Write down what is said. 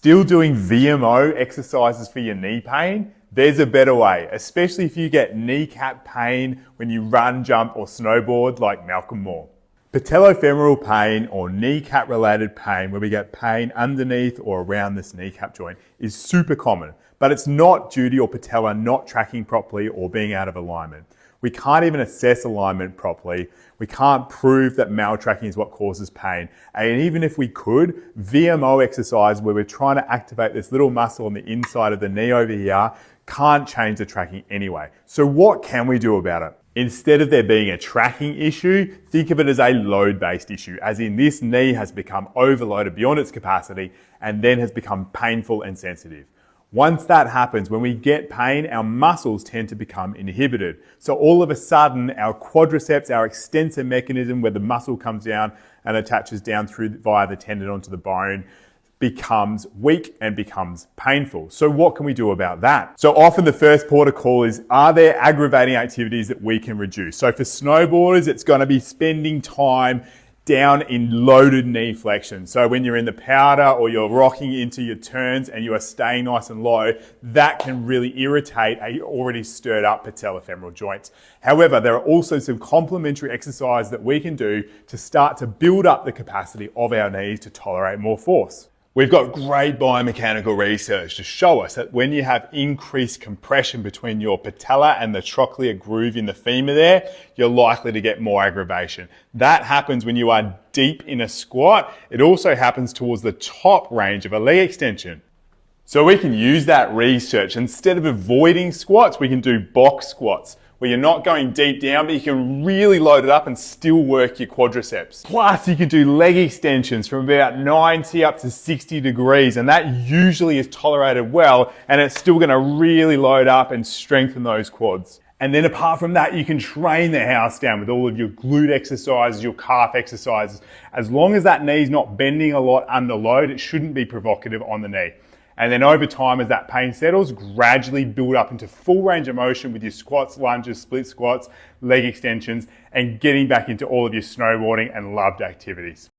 Still doing VMO exercises for your knee pain? There's a better way, especially if you get kneecap pain when you run, jump or snowboard like Malcolm Moore. Patellofemoral pain or kneecap related pain, where we get pain underneath or around this kneecap joint, is super common, but it's not due to your patella not tracking properly or being out of alignment. We can't even assess alignment properly. We can't prove that maltracking is what causes pain. And even if we could, VMO exercise, where we're trying to activate this little muscle on the inside of the knee over here, can't change the tracking anyway. So what can we do about it? Instead of there being a tracking issue, think of it as a load-based issue, as in this knee has become overloaded beyond its capacity and then has become painful and sensitive. Once that happens, when we get pain, our muscles tend to become inhibited. So all of a sudden, our quadriceps, our extensor mechanism where the muscle comes down and attaches down through via the tendon onto the bone, becomes weak and becomes painful. So what can we do about that? So often the first port of call is, are there aggravating activities that we can reduce? So for snowboarders, it's going to be spending time down in loaded knee flexion. So when you're in the powder or you're rocking into your turns and you are staying nice and low, that can really irritate a already stirred up patellofemoral joints. However, there are also some complementary exercises that we can do to start to build up the capacity of our knees to tolerate more force. We've got great biomechanical research to show us that when you have increased compression between your patella and the trochlear groove in the femur there, you're likely to get more aggravation. That happens when you are deep in a squat. It also happens towards the top range of a leg extension. So we can use that research. Instead of avoiding squats, we can do box squats, where you're not going deep down, but you can really load it up and still work your quadriceps. Plus, you can do leg extensions from about 90 up to 60 degrees, and that usually is tolerated well, and it's still gonna really load up and strengthen those quads. And then apart from that, you can train the house down with all of your glute exercises, your calf exercises. As long as that knee's not bending a lot under load, it shouldn't be provocative on the knee. And then over time, as that pain settles, gradually build up into full range of motion with your squats, lunges, split squats, leg extensions, and getting back into all of your snowboarding and loved activities.